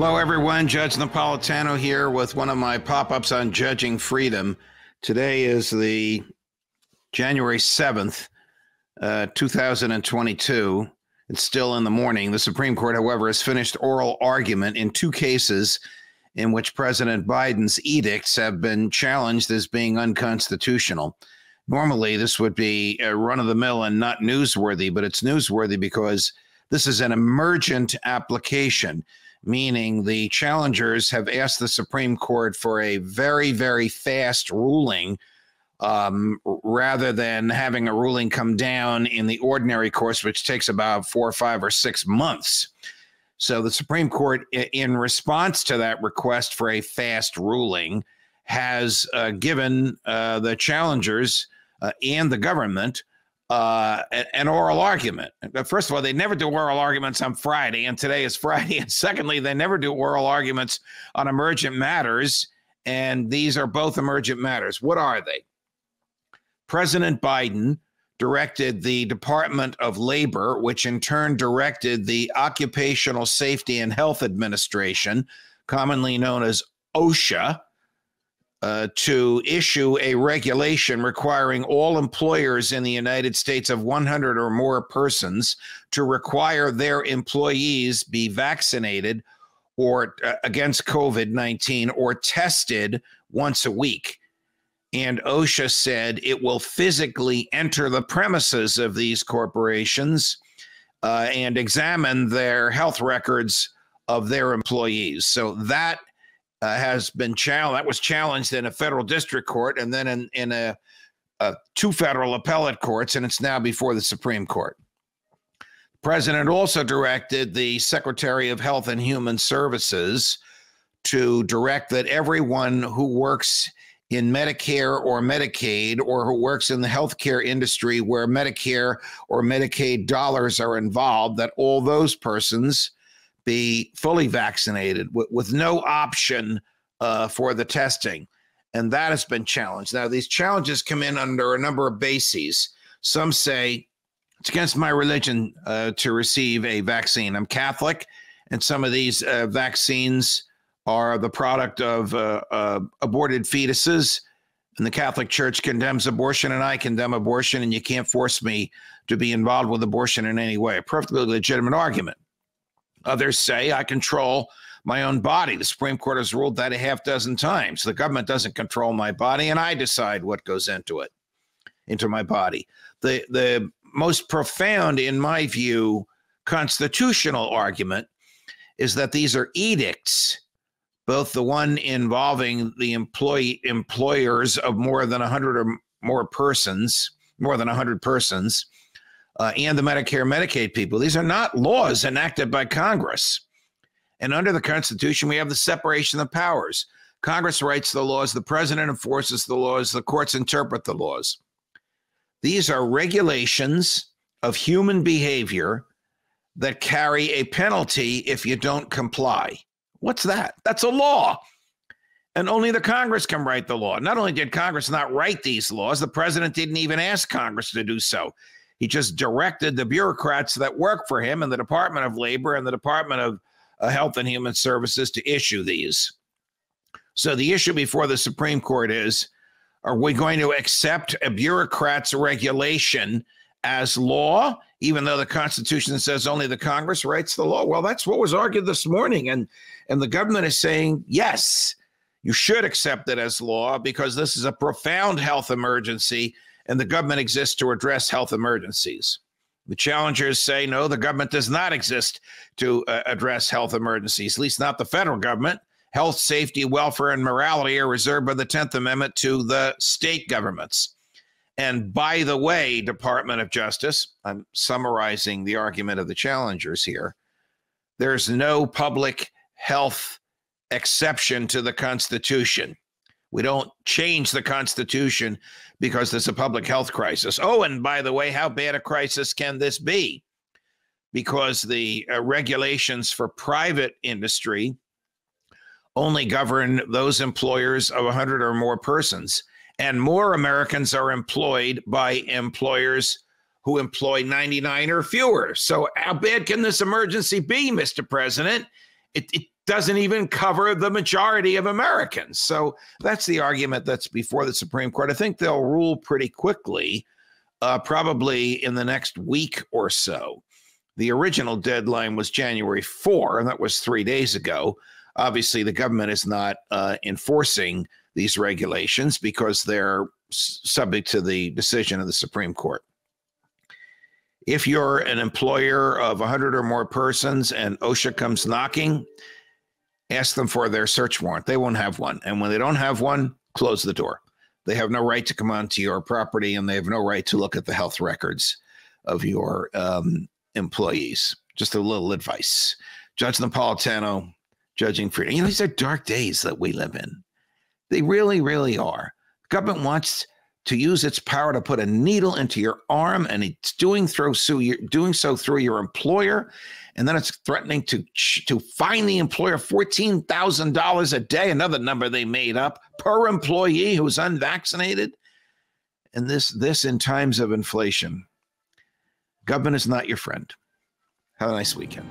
Hello, everyone. Judge Napolitano here with one of my pop-ups on judging freedom. Today is the January 7th, 2022. It's still in the morning. The Supreme Court, however, has finished oral argument in two cases in which President Biden's edicts have been challenged as being unconstitutional. Normally, this would be a run-of-the-mill and not newsworthy, but it's newsworthy because this is an emergent application, meaning the challengers have asked the Supreme Court for a very, very fast ruling rather than having a ruling come down in the ordinary course, which takes about 4, 5, or 6 months. So the Supreme Court, in response to that request for a fast ruling, has given the challengers and the government an oral argument. First of all, they never do oral arguments on Friday, and today is Friday. And secondly, they never do oral arguments on emergent matters, and these are both emergent matters. What are they? President Biden directed the Department of Labor, which in turn directed the Occupational Safety and Health Administration, commonly known as OSHA, to issue a regulation requiring all employers in the United States of 100 or more persons to require their employees be vaccinated or against COVID-19 or tested once a week. And OSHA said it will physically enter the premises of these corporations and examine their health records of their employees. So that has been challenged. That was challenged in a federal district court and then in two federal appellate courts, and it's now before the Supreme Court. The president also directed the Secretary of Health and Human Services to direct that everyone who works in Medicare or Medicaid or who works in the healthcare industry where Medicare or Medicaid dollars are involved, that all those persons be fully vaccinated with no option for the testing. And that has been challenged. Now, these challenges come in under a number of bases. Some say it's against my religion to receive a vaccine. I'm Catholic, and some of these vaccines are the product of aborted fetuses. And the Catholic Church condemns abortion, and I condemn abortion, and you can't force me to be involved with abortion in any way. A perfectly legitimate argument. Others say I control my own body. The Supreme Court has ruled that a half dozen times. The government doesn't control my body, and I decide what goes into my body. The most profound, in my view, constitutional argument is that these are edicts, both the one involving the employers of more than 100 or more persons, and the Medicare, Medicaid people. These are not laws enacted by Congress. And under the Constitution, we have the separation of powers. Congress writes the laws, the president enforces the laws, the courts interpret the laws. These are regulations of human behavior that carry a penalty if you don't comply. What's that? That's a law. And only the Congress can write the law. Not only did Congress not write these laws, the president didn't even ask Congress to do so. He just directed the bureaucrats that work for him in the Department of Labor and the Department of Health and Human Services to issue these. So the issue before the Supreme Court is, are we going to accept a bureaucrat's regulation as law, even though the Constitution says only the Congress writes the law? Well, that's what was argued this morning. And the government is saying, yes, you should accept it as law because this is a profound health emergency and the government exists to address health emergencies. The challengers say, no, the government does not exist to address health emergencies, at least not the federal government. Health, safety, welfare, and morality are reserved by the 10th Amendment to the state governments. And by the way, Department of Justice, I'm summarizing the argument of the challengers here, there's no public health exception to the Constitution. We don't change the Constitution because there's a public health crisis. Oh, and by the way, how bad a crisis can this be? Because the regulations for private industry only govern those employers of 100 or more persons. And more Americans are employed by employers who employ 99 or fewer. So how bad can this emergency be, Mr. President? It doesn't even cover the majority of Americans. So that's the argument that's before the Supreme Court. I think they'll rule pretty quickly, probably in the next week or so. The original deadline was January 4, and that was 3 days ago. Obviously, the government is not enforcing these regulations because they're subject to the decision of the Supreme Court. If you're an employer of 100 or more persons and OSHA comes knocking, ask them for their search warrant. They won't have one. And when they don't have one, close the door. They have no right to come onto your property, and they have no right to look at the health records of your employees. Just a little advice. Judge Napolitano, Judging Freedom. You know, these are dark days that we live in. They really, really are. The government wants to use its power to put a needle into your arm, and it's doing so through your employer, and then it's threatening to fine the employer $14,000 a day, another number they made up, per employee who's unvaccinated. And this in times of inflation. Government is not your friend. Have a nice weekend.